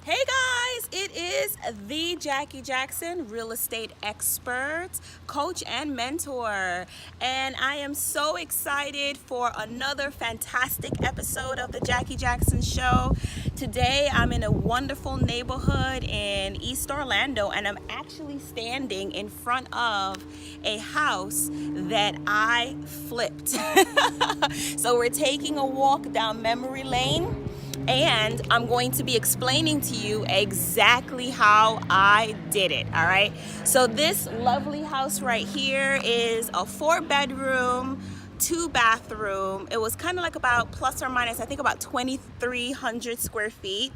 Hey guys, it is the Jackie Jackson, real estate expert, coach, and mentor. And I am so excited for another fantastic episode of the Jackie Jackson Show. Today I'm in a wonderful neighborhood in East Orlando, and I'm actually standing in front of a house that I flipped. So we're taking a walk down memory lane, and I'm going to be explaining to you exactly how I did it. All right, so this lovely house right here is a 4-bedroom, 2-bathroom. It was kind of like about plus or minus, I think, about 2,300 square feet.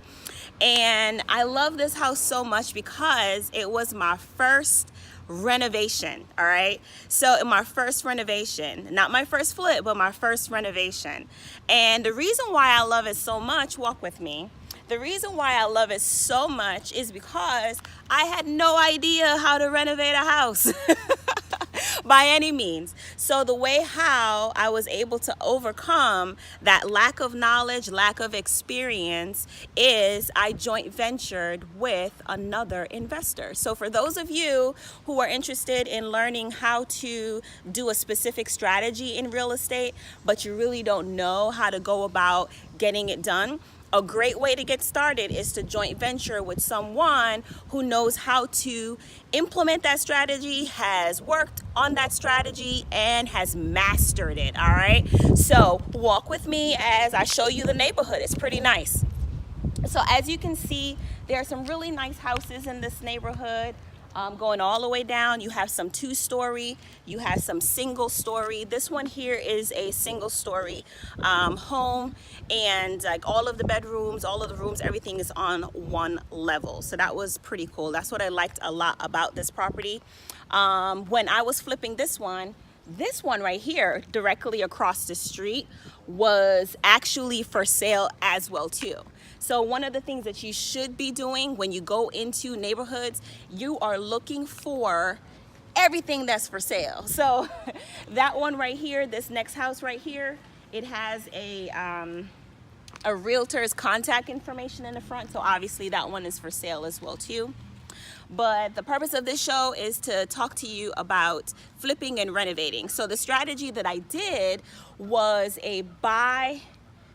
And I love this house so much because it was my first renovation. All right, so in my first renovation, not my first flip, but my first renovation. And the reason why I love it so much, walk with me, the reason why I love it so much is because I had no idea how to renovate a house by any means. So the way how I was able to overcome that lack of knowledge, lack of experience, is I joint ventured with another investor. So for those of you who are interested in learning how to do a specific strategy in real estate, but you really don't know how to go about getting it done, a great way to get started is to joint venture with someone who knows how to implement that strategy, has worked on that strategy, and has mastered it. All right, so walk with me as I show you the neighborhood. It's pretty nice. So as you can see, there are some really nice houses in this neighborhood. Going all the way down, you have some 2-story, you have some single story. This one here is a single story home, and like all of the bedrooms, all of the rooms, everything is on one level. So that was pretty cool. That's what I liked a lot about this property. When I was flipping this one right here directly across the street was actually for sale as well too. So one of the things that you should be doing when you go into neighborhoods, you are looking for everything that's for sale. So that one right here, this next house right here, it has a realtor's contact information in the front. So obviously that one is for sale as well too. But the purpose of this show is to talk to you about flipping and renovating. So the strategy that I did was a buy,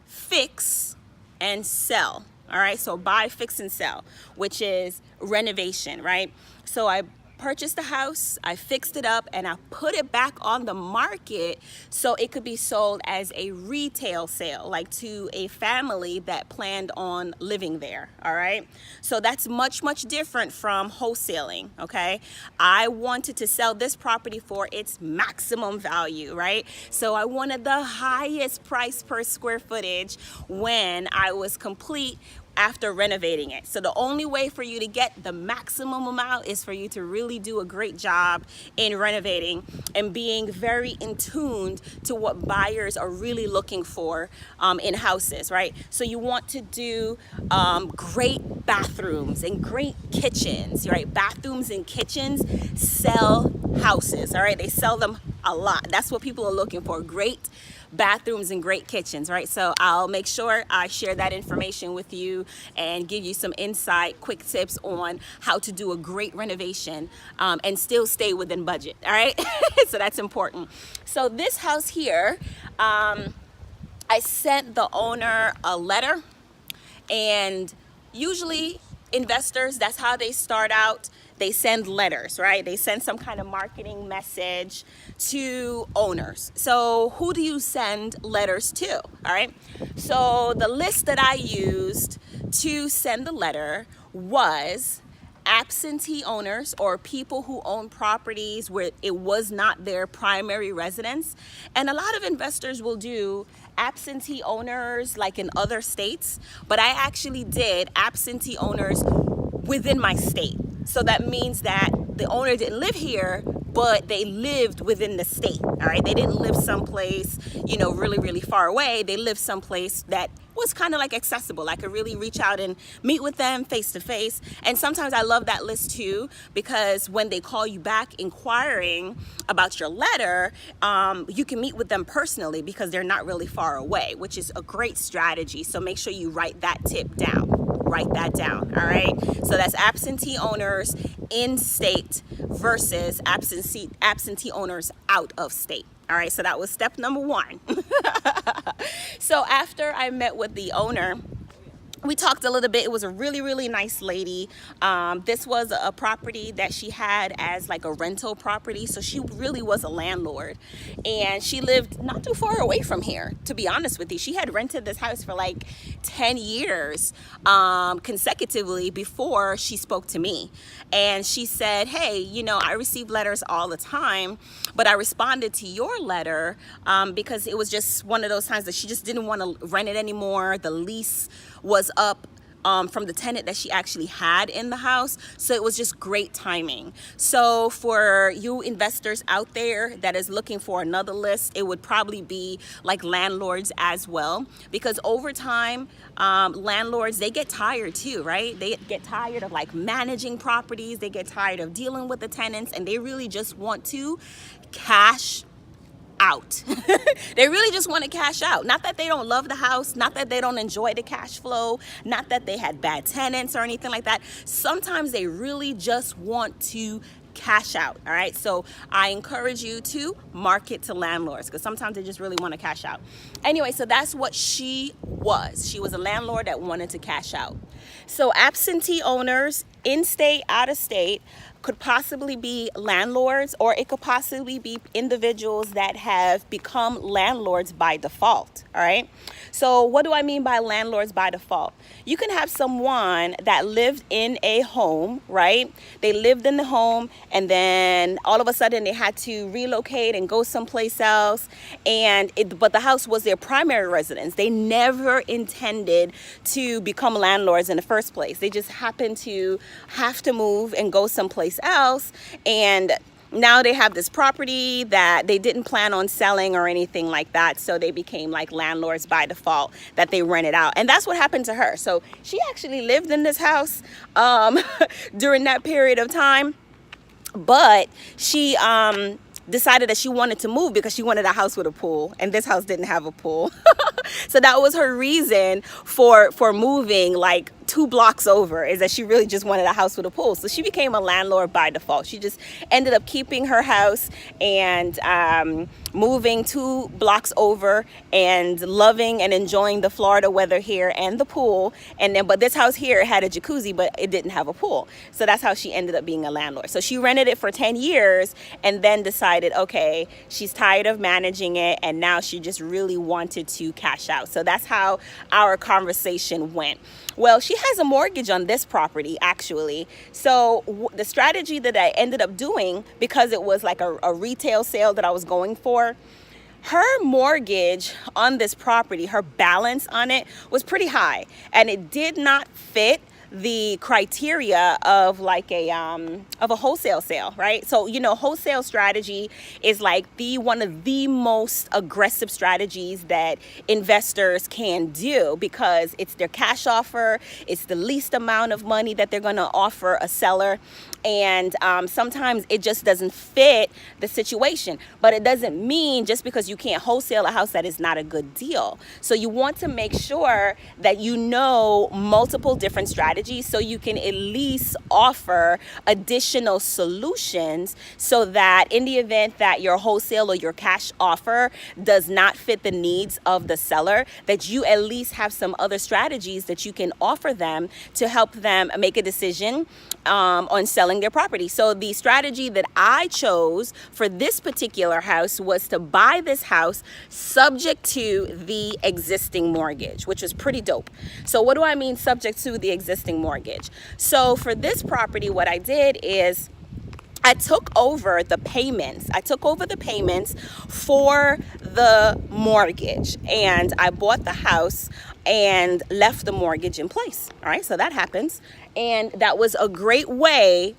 fix, and sell. All right, so buy, fix, and sell, which is renovation, right? So I purchased the house, I fixed it up, and I put it back on the market so it could be sold as a retail sale, like to a family that planned on living there. All right, so that's much different from wholesaling. Okay, I wanted to sell this property for its maximum value, right? So I wanted the highest price per square footage when I was complete after renovating it. So the only way for you to get the maximum amount is for you to really do a great job in renovating and being very in tuned to what buyers are really looking for in houses, right? So you want to do great bathrooms and great kitchens, right? Bathrooms and kitchens sell houses, all right? They sell them a lot. That's what people are looking for, great bathrooms and great kitchens, right? So I'll make sure I share that information with you and give you some insight, quick tips on how to do a great renovation and still stay within budget, all right? So that's important. So this house here, I sent the owner a letter, and usually investors, that's how they start out. They send letters, right? They send some kind of marketing message to owners. So who do you send letters to? All right. So the list that I used to send the letter was absentee owners, or people who own properties where it was not their primary residence. And a lot of investors will do absentee owners like in other states, but I actually did absentee owners within my state. So that means that the owner didn't live here, but they lived within the state. All right, they didn't live someplace, really far away. They lived someplace that was kind of like accessible. I could really reach out and meet with them face to face. And sometimes I love that list too, because when they call you back inquiring about your letter, you can meet with them personally because they're not really far away, which is a great strategy. So make sure you write that tip down. Write that down. All right. So that's absentee owners in state versus absentee owners out of state. All right. So that was step number 1. So after I met with the owner, we talked a little bit. It was a really, really nice lady. This was a property that she had as like a rental property. So she really was a landlord. And she lived not too far away from here, to be honest with you. She had rented this house for like 10 years consecutively before she spoke to me. And she said, hey, you know, I receive letters all the time, but I responded to your letter because it was just one of those times that she just didn't want to rent it anymore. The lease was up from the tenant that she actually had in the house. So it was just great timing. So for you investors out there that is looking for another list, it would probably be like landlords as well, because over time, landlords, they get tired too, right? They get tired of like managing properties. They get tired of dealing with the tenants, and they really just want to cash out. They really just want to cash out. Not that they don't love the house, not that they don't enjoy the cash flow, not that they had bad tenants or anything like that. Sometimes they really just want to cash out. All right. So I encourage you to market to landlords, because sometimes they just really want to cash out. Anyway, so that's what she was. She was a landlord that wanted to cash out. So absentee owners, in state, out of state, could possibly be landlords, or it could possibly be individuals that have become landlords by default. All right. So what do I mean by landlords by default? You can have someone that lived in a home, right? They lived in the home, and then all of a sudden they had to relocate and go someplace else. But the house was their primary residence. They never intended to become landlords in the first place. They just happened to have to move and go someplace else, and now they have this property that they didn't plan on selling or anything like that, so they became like landlords by default, that they rented out. And that's what happened to her. So she actually lived in this house during that period of time, but she decided that she wanted to move because she wanted a house with a pool, and this house didn't have a pool. So that was her reason for moving like 2 blocks over, is that she really just wanted a house with a pool. So she became a landlord by default. She just ended up keeping her house and moving 2 blocks over and loving and enjoying the Florida weather here and the pool. But this house here had a jacuzzi, but it didn't have a pool. So that's how she ended up being a landlord. So she rented it for 10 years and then decided, okay, she's tired of managing it, and now she just really wanted to cash out. So that's how our conversation went. Well, she has a mortgage on this property, actually. So the strategy that I ended up doing, because it was like a retail sale that I was going for, her mortgage on this property, her balance on it was pretty high, and it did not fit the criteria of like a wholesale sale, right? So, you know, wholesale strategy is like one of the most aggressive strategies that investors can do, because it's their cash offer, it's the least amount of money that they're going to offer a seller, and sometimes it just doesn't fit the situation. But it doesn't mean just because you can't wholesale a house that is not a good deal. So you want to make sure that you know multiple different strategies, so you can at least offer additional solutions, so that in the event that your wholesale or your cash offer does not fit the needs of the seller, that you at least have some other strategies that you can offer them to help them make a decision on selling their property. So the strategy that I chose for this particular house was to buy this house subject to the existing mortgage, which was pretty dope. So what do I mean subject to the existing mortgage? So for this property, what I did is I took over the payments. For the mortgage, and I bought the house and left the mortgage in place. All right, so that happens. And that was a great way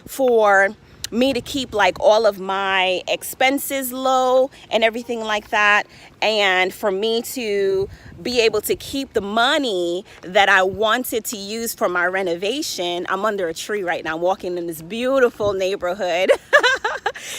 for me to keep like all of my expenses low and everything like that, and for me to be able to keep the money that I wanted to use for my renovation. I'm under a tree right now, walking in this beautiful neighborhood.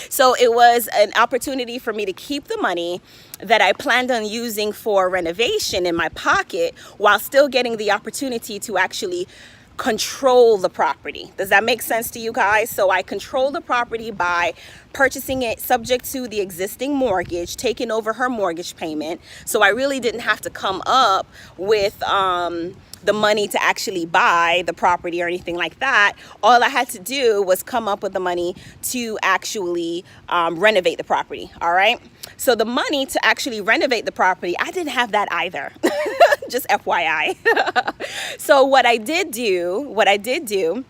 So it was an opportunity for me to keep the money that I planned on using for renovation in my pocket while still getting the opportunity to actually control the property. Does that make sense to you guys? So I control the property by purchasing it subject to the existing mortgage, taking over her mortgage payment. So I really didn't have to come up with the money to actually buy the property or anything like that. All I had to do was come up with the money to actually renovate the property. All right. So the money to actually renovate the property, I didn't have that either. Just FYI. So what I did do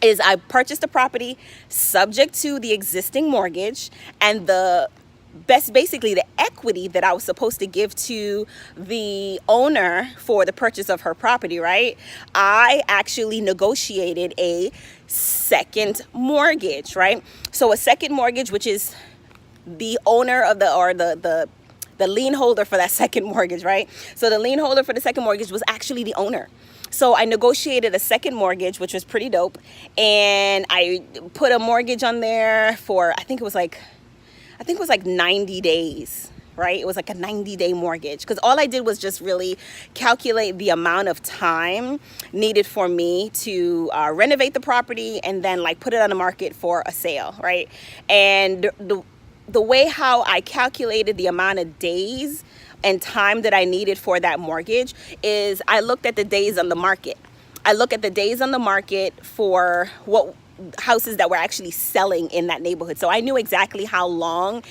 is I purchased the property subject to the existing mortgage, and basically the equity that I was supposed to give to the owner for the purchase of her property, right? I actually negotiated a second mortgage, right? So a second mortgage, which is the owner of the lien holder for that second mortgage, right? So the lien holder for the second mortgage was actually the owner. So I negotiated a second mortgage, which was pretty dope. And I put a mortgage on there for, I think it was like 90 days, right? It was like a 90-day mortgage, because all I did was just really calculate the amount of time needed for me to renovate the property and then like put it on the market for a sale, right? And the way how I calculated the amount of days and time that I needed for that mortgage is I looked at the days on the market. I look at the days on the market for what houses that were actually selling in that neighborhood. So I knew exactly how long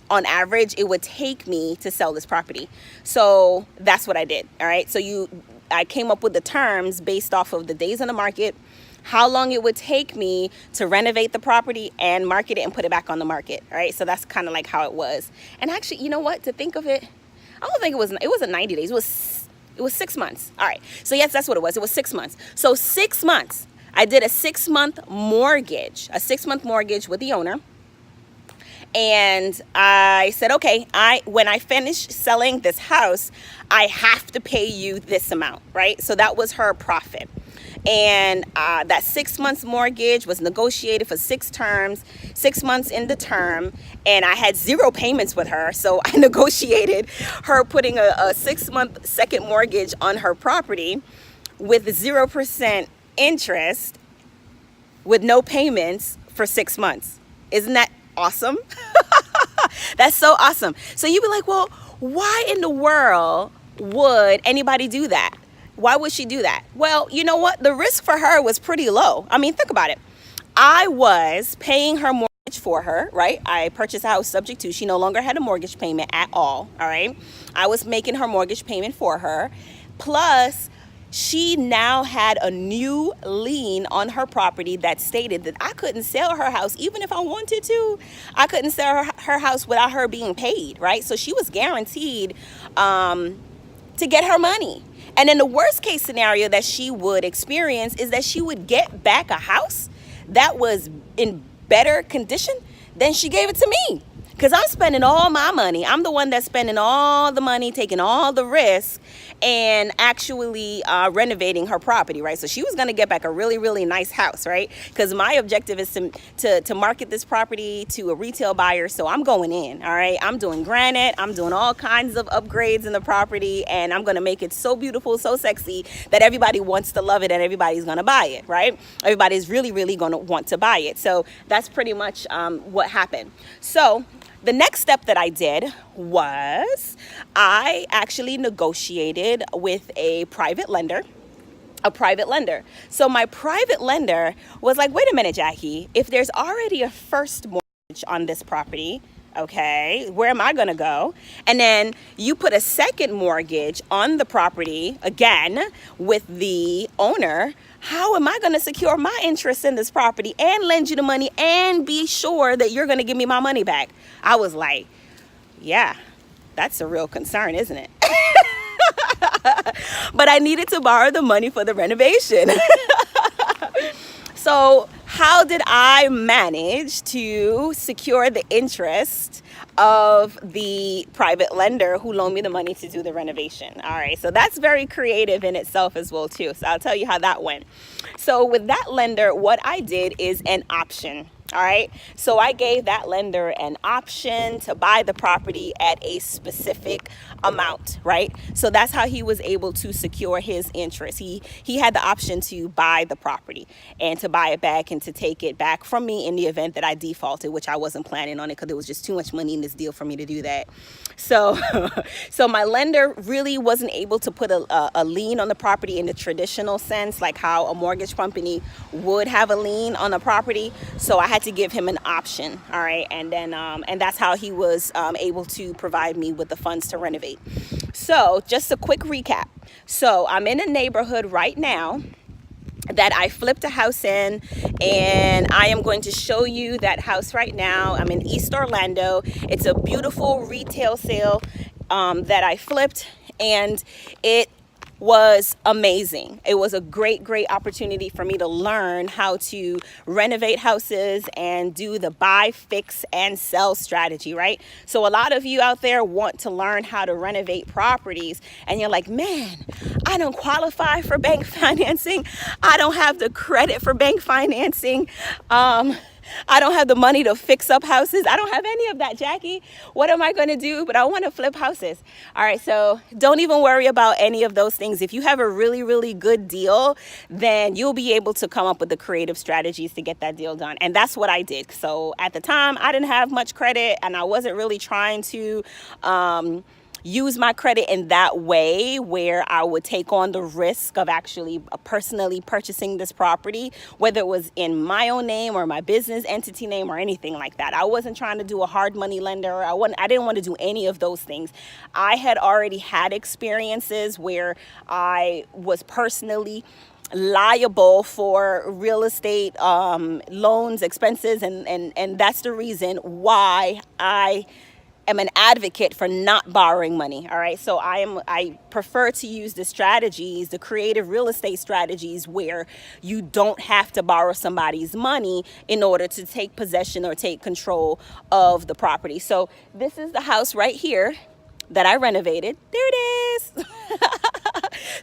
on average it would take me to sell this property. So that's what I did. All right. So I came up with the terms based off of the days on the market, how long it would take me to renovate the property and market it and put it back on the market. All right. So that's kind of like how it was. And actually, you know what, to think of it, I don't think it wasn't 90 days. It was 6 months. All right. So yes, that's what it was. It was 6 months. So 6 months, I did a 6-month mortgage, with the owner. And I said, okay, when I finish selling this house, I have to pay you this amount, right? So that was her profit. And that 6 months mortgage was negotiated for 6 terms, 6 months in the term, and I had 0 payments with her. So I negotiated her putting a 6-month second mortgage on her property with 0% interest with no payments for 6 months. Isn't that awesome? That's so awesome. So you'd be like, well, why in the world would anybody do that? Why would she do that? Well, you know what? The risk for her was pretty low. I mean, think about it. I was paying her mortgage for her, right? I purchased a house subject to. She no longer had a mortgage payment at all right? I was making her mortgage payment for her. Plus, she now had a new lien on her property that stated that I couldn't sell her house even if I wanted to. I couldn't sell her house without her being paid, right? So she was guaranteed to get her money. And then the worst case scenario that she would experience is that she would get back a house that was in better condition than she gave it to me. Because I'm spending all my money. I'm the one that's spending all the money, taking all the risk, and actually renovating her property, right? So she was going to get back a really, really nice house, right? Because my objective is to market this property to a retail buyer. So I'm going in, all right? I'm doing granite. I'm doing all kinds of upgrades in the property, and I'm going to make it so beautiful, so sexy that everybody wants to love it and everybody's going to buy it, right? Everybody's really, really going to want to buy it. So that's pretty much what happened. So the next step that I did was I actually negotiated with a private lender. So my private lender was like, wait a minute, Jackie, if there's already a first mortgage on this property, okay, where am I going to go? And then you put a second mortgage on the property again with the owner. How am I going to secure my interest in this property and lend you the money and be sure that you're going to give me my money back? I was like, yeah, that's a real concern, isn't it? But I needed to borrow the money for the renovation. So how did I manage to secure the interest of the private lender who loaned me the money to do the renovation? All right, so that's very creative in itself as well too. So I'll tell you how that went. So with that lender, what I did is an option. All right, so I gave that lender an option to buy the property at a specific amount, right? So that's how he was able to secure his interest. He had the option to buy the property and to buy it back and to take it back from me in the event that I defaulted, which I wasn't planning on it because there was just too much money in this deal for me to do that. So so my lender really wasn't able to put a lien on the property in the traditional sense, like how a mortgage company would have a lien on the property. So I had to give him an option. All right, and then and that's how he was able to provide me with the funds to renovate. So just a quick recap. So I'm in a neighborhood right now that I flipped a house in, and I am going to show you that house right now. I'm in East Orlando. It's a beautiful retail sale that I flipped, and it was amazing. It was a great opportunity for me to learn how to renovate houses and do the buy, fix, and sell strategy, right? So a lot of you out there want to learn how to renovate properties, and you're like, man, I don't qualify for bank financing. I don't have the credit for bank financing. I don't have the money to fix up houses. I don't have any of that, Jackie. What am I going to do? But I want to flip houses. All right, so don't even worry about any of those things. If you have a really good deal, then you'll be able to come up with the creative strategies to get that deal done. And that's what I did. So at the time, I didn't have much credit, and I wasn't really trying to use my credit in that way where I would take on the risk of actually personally purchasing this property, whether it was in my own name or my business entity name or anything like that. I wasn't trying to do a hard money lender. I didn't want to do any of those things. I had already had experiences where I was personally liable for real estate loans, expenses, and that's the reason why I am an advocate for not borrowing money. All right, so I prefer to use the strategies, the creative real estate strategies, where you don't have to borrow somebody's money in order to take possession or take control of the property. So this is the house right here that I renovated. There it is.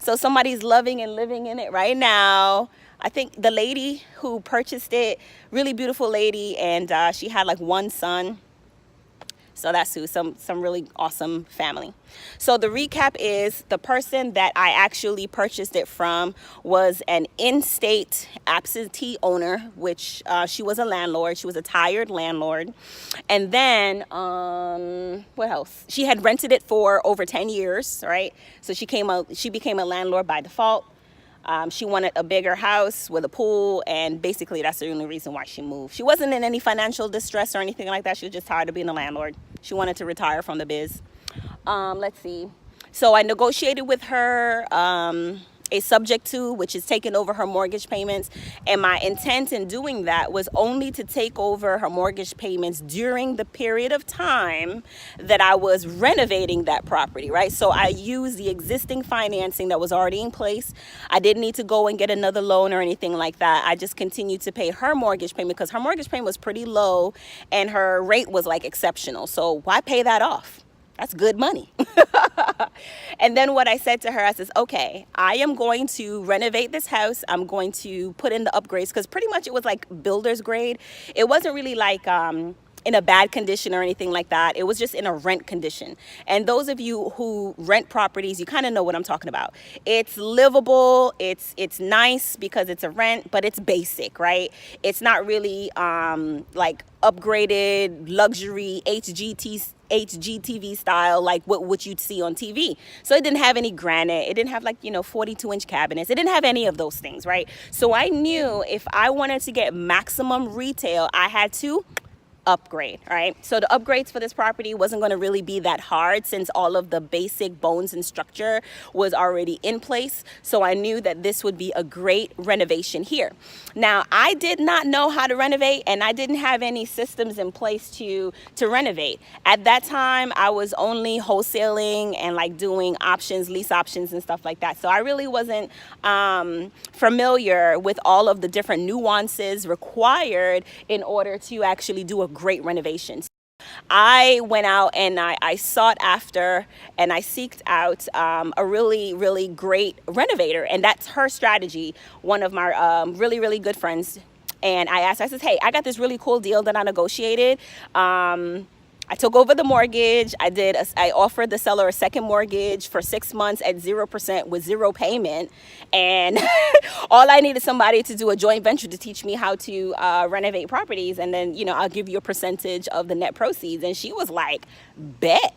So somebody's loving and living in it right now. I think the lady who purchased it, really beautiful lady, and she had like one son. So that's who, some really awesome family. So the recap is the person that I actually purchased it from was an in-state absentee owner, which she was a landlord. She was a tired landlord. And then, what else? She had rented it for over 10 years, right? So she became a landlord by default. She wanted a bigger house with a pool, and basically that's the only reason why she moved. She wasn't in any financial distress or anything like that. She was just tired of being a landlord. She wanted to retire from the biz. Let's see. So I negotiated with her a subject to, which is taking over her mortgage payments. And my intent in doing that was only to take over her mortgage payments during the period of time that I was renovating that property, right? So I used the existing financing that was already in place. I didn't need to go and get another loan or anything like that. I just continued to pay her mortgage payment because her mortgage payment was pretty low and her rate was like exceptional. So why pay that off? That's good money. And then what I said to her, I says, okay, I am going to renovate this house. I'm going to put in the upgrades, because pretty much it was like builder's grade. It wasn't really like in a bad condition or anything like that. It was just in a rent condition. And those of you who rent properties, you kind of know what I'm talking about. It's livable. It's nice because it's a rent, but it's basic, right? It's not really like upgraded luxury HGTV style like what you'd see on TV. So it didn't have any granite. It didn't have 42-inch cabinets. It didn't have any of those things, right? So I knew if I wanted to get maximum retail, I had to upgrade. All right, so the upgrades for this property wasn't going to really be that hard since all of the basic bones and structure was already in place. So I knew that this would be a great renovation here. Now, I did not know how to renovate, and I didn't have any systems in place to renovate. At that time, I was only wholesaling and like doing options, lease options and stuff like that. So I really wasn't familiar with all of the different nuances required in order to actually do a great renovation. I went out and I sought after and I seeked out a really, really great renovator. And that's her strategy. One of my really, really good friends. And I asked her, I said, hey, I got this really cool deal that I negotiated. I took over the mortgage. I offered the seller a second mortgage for 6 months at 0% with zero payment. And all I needed somebody to do a joint venture to teach me how to renovate properties. And then, you know, I'll give you a percentage of the net proceeds. And she was like, bet.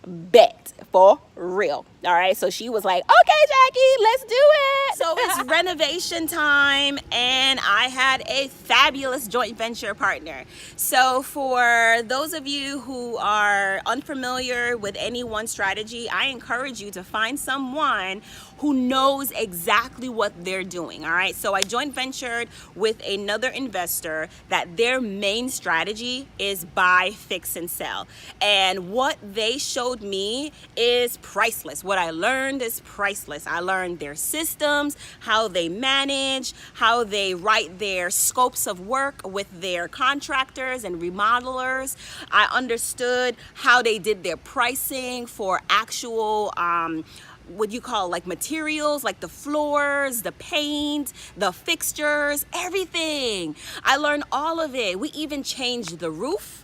Bet. For real. All right. So she was like, okay, Jackie, let's do it. So it's renovation time, and I had a fabulous joint venture partner. So for those of you who are unfamiliar with any one strategy, I encourage you to find someone who knows exactly what they're doing. All right. So I joint ventured with another investor that their main strategy is buy, fix, and sell. And what they showed me is priceless. What I learned is priceless. I learned their systems, how they manage, how they write their scopes of work with their contractors and remodelers. I understood how they did their pricing for actual what you call like materials, like the floors, the paint, the fixtures, everything. I learned all of it. We even changed the roof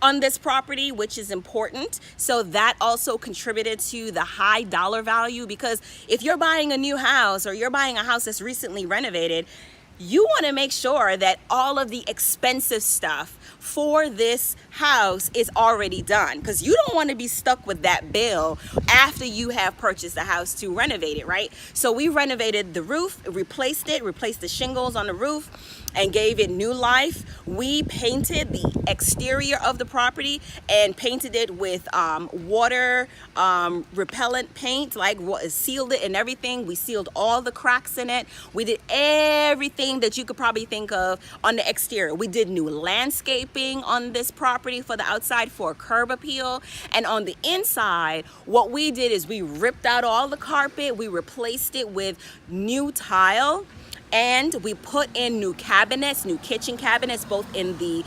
on this property, which is important. So that also contributed to the high dollar value, because if you're buying a new house or you're buying a house that's recently renovated, you want to make sure that all of the expensive stuff for this house is already done, because you don't want to be stuck with that bill after you have purchased a house to renovate it, right? So we renovated the roof, replaced the shingles on the roof, and gave it new life. We painted the exterior of the property and painted it with water repellent paint, like sealed it and everything. We sealed all the cracks in it. We did everything that you could probably think of on the exterior. We did new landscaping on this property for the outside for curb appeal. And on the inside, what we did is we ripped out all the carpet. We replaced it with new tile. And we put in new cabinets, new kitchen cabinets, both in the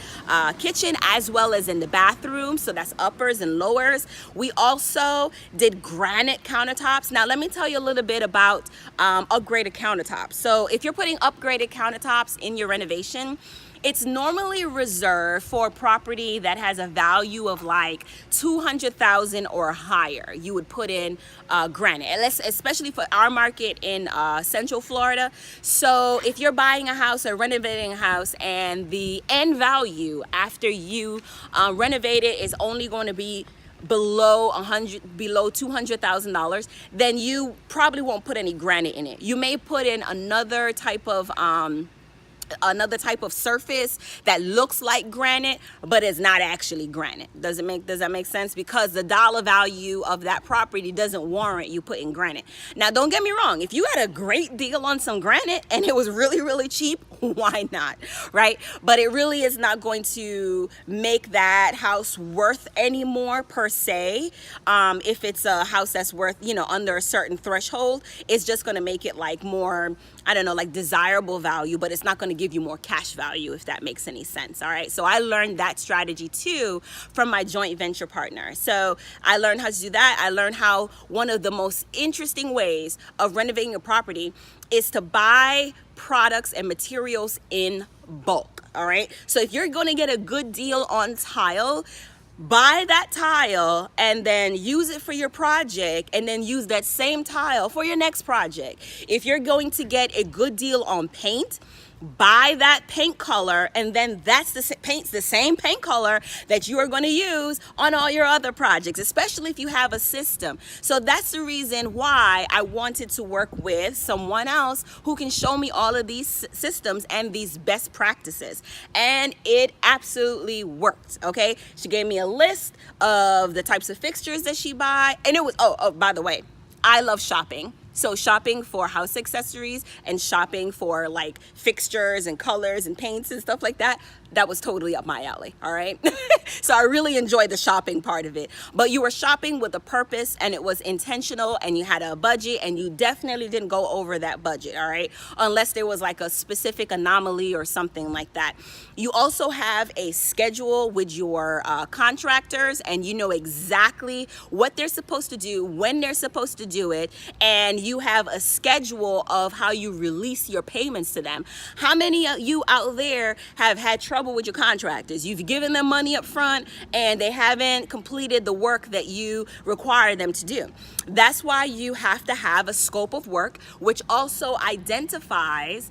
kitchen as well as in the bathroom. So that's uppers and lowers. We also did granite countertops. Now, let me tell you a little bit about upgraded countertops. So if you're putting upgraded countertops in your renovation, it's normally reserved for a property that has a value of like $200,000 or higher. You would put in granite, especially for our market in Central Florida. So if you're buying a house or renovating a house and the end value after you renovate it is only going to be below $200,000, then you probably won't put any granite in it. You may put in another type of surface that looks like granite but is not actually granite. Does that make sense? Because the dollar value of that property doesn't warrant you putting granite. Now, don't get me wrong, if you had a great deal on some granite and it was really, really cheap, why not, right? But it really is not going to make that house worth any more per se. If it's a house that's worth, under a certain threshold, it's just going to make it like more, I don't know, like desirable value, but it's not going to give you more cash value, if that makes any sense. All right. So I learned that strategy too from my joint venture partner. So I learned how to do that. I learned how one of the most interesting ways of renovating a property is to buy products and materials in bulk. All right. So if you're going to get a good deal on tile, buy that tile and then use it for your project, and then use that same tile for your next project. If you're going to get a good deal on paint, buy that paint color, and then that's the same paint color that you are going to use on all your other projects, especially if you have a system. So that's the reason why I wanted to work with someone else who can show me all of these systems and these best practices. And it absolutely worked. Okay, she gave me a list of the types of fixtures that she buy, and it was, oh, by the way, I love shopping. So shopping for house accessories and shopping for like fixtures and colors and paints and stuff like that, that was totally up my alley, all right? So I really enjoyed the shopping part of it. But you were shopping with a purpose, and it was intentional, and you had a budget, and you definitely didn't go over that budget, all right? Unless there was like a specific anomaly or something like that. You also have a schedule with your contractors, and you know exactly what they're supposed to do, when they're supposed to do it, and you have a schedule of how you release your payments to them. How many of you out there have had trouble with your contractors? You've given them money up front and they haven't completed the work that you require them to do. That's why you have to have a scope of work, which also identifies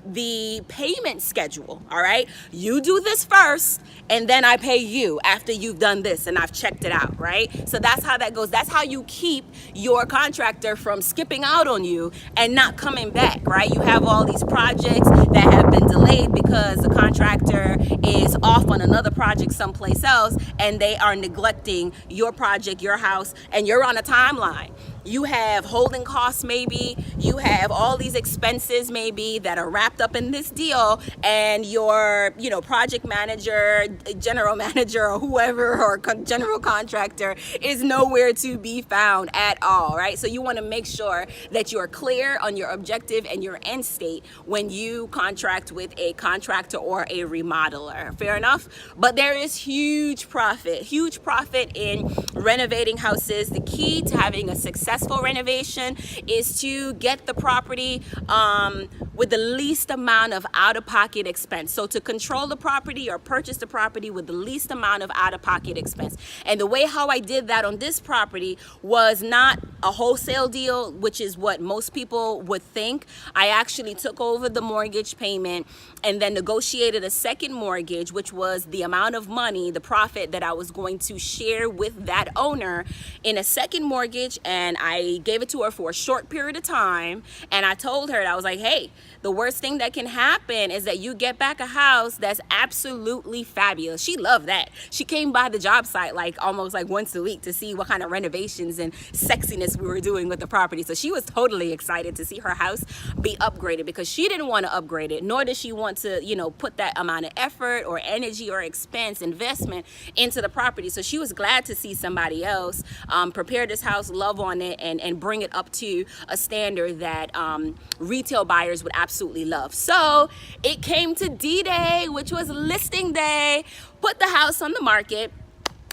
the payment schedule. All right, you do this first and then I pay you after you've done this and I've checked it out, right? So that's how that goes. That's how you keep your contractor from skipping out on you and not coming back, right? You have all these projects that have been delayed because the contractor is off on another project someplace else, and they are neglecting your project, your house, and you're on a timeline. You have holding costs, maybe you have all these expenses maybe that are wrapped up in this deal, and your project manager, general manager, or whoever, or general contractor is nowhere to be found at all, right? So you want to make sure that you're clear on your objective and your end state when you contract with a contractor or a remodeler. Fair enough? But there is huge profit in renovating houses. The key to having a successful renovation is to get the property with the least amount of out-of-pocket expense. So to control the property or purchase the property with the least amount of out-of-pocket expense. And the way how I did that on this property was not a wholesale deal, which is what most people would think. I actually took over the mortgage payment and then negotiated a second mortgage, which was the amount of money, the profit that I was going to share with that owner in a second mortgage. And I gave it to her for a short period of time. And I told her, I was like, hey, the worst thing that can happen is that you get back a house that's absolutely fabulous. She loved that. She came by the job site like almost like once a week to see what kind of renovations and sexiness we were doing with the property. So she was totally excited to see her house be upgraded, because she didn't want to upgrade it, nor did she want to, put that amount of effort or energy or expense, investment into the property. So she was glad to see somebody else prepare this house, love on it, and bring it up to a standard that retail buyers would absolutely love. So it came to D-Day, which was listing day, put the house on the market.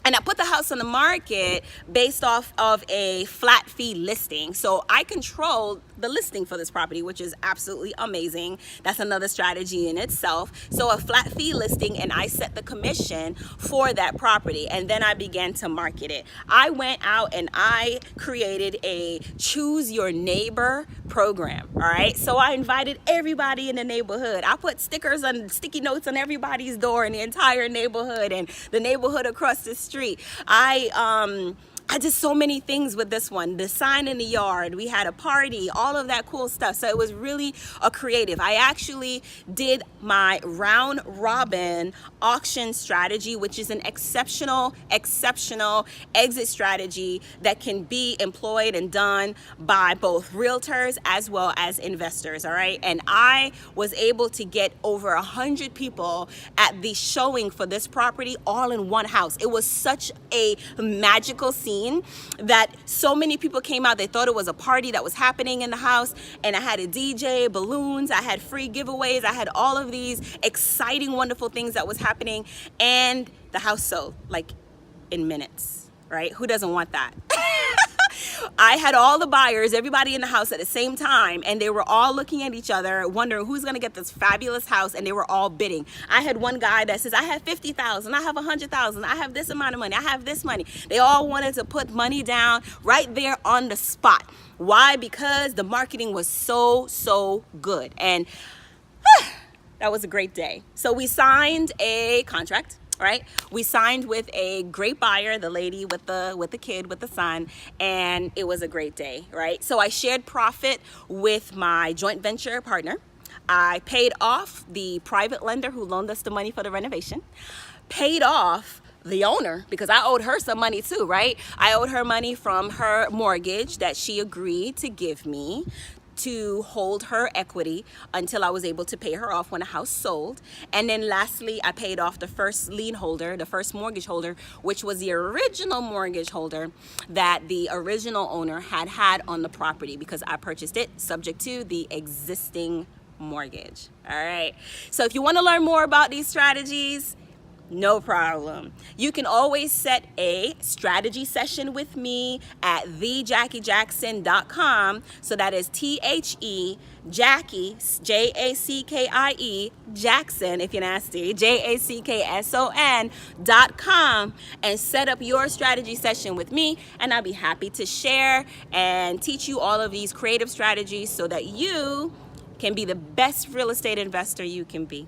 And I put the house on the market based off of a flat fee listing. So I controlled the listing for this property, which is absolutely amazing. That's another strategy in itself. So a flat fee listing, and I set the commission for that property. And then I began to market it. I went out and I created a choose your neighbor program. All right. So I invited everybody in the neighborhood. I put stickers and sticky notes on everybody's door in the entire neighborhood and the neighborhood across the street. I did so many things with this one. The sign in the yard, we had a party, all of that cool stuff. So it was really a creative. I actually did my round robin auction strategy, which is an exceptional exit strategy that can be employed and done by both realtors as well as investors. All right. And I was able to get over 100 people at the showing for this property all in one house. It was such a magical scene that so many people came out. They thought it was a party that was happening in the house, and I had a DJ, balloons, I had free giveaways, I had all of these exciting, wonderful things that was happening, and the house sold like in minutes, right? Who doesn't want that? I had all the buyers, everybody in the house at the same time, and they were all looking at each other, wondering who's gonna get this fabulous house, and they were all bidding. I had one guy that says, I have 50,000, I have 100,000, I have this amount of money, I have this money. They all wanted to put money down right there on the spot. Why? Because the marketing was so good. And that was a great day. So we signed a contract, right? We signed with a great buyer, the lady with the kid, with the son, and it was a great day, right? So I shared profit with my joint venture partner. I paid off the private lender who loaned us the money for the renovation, paid off the owner because I owed her some money too, right? I owed her money from her mortgage that she agreed to give me to hold her equity until I was able to pay her off when the house sold. And then lastly, I paid off the first lien holder, the first mortgage holder, which was the original mortgage holder that the original owner had on the property, because I purchased it subject to the existing mortgage. All right. So if you want to learn more about these strategies, no problem. You can always set a strategy session with me at thejackiejackson.com. So that is THE Jackie, JACKIE, Jackson, if you're nasty, JACKSON.com, and set up your strategy session with me. And I'll be happy to share and teach you all of these creative strategies so that you can be the best real estate investor you can be.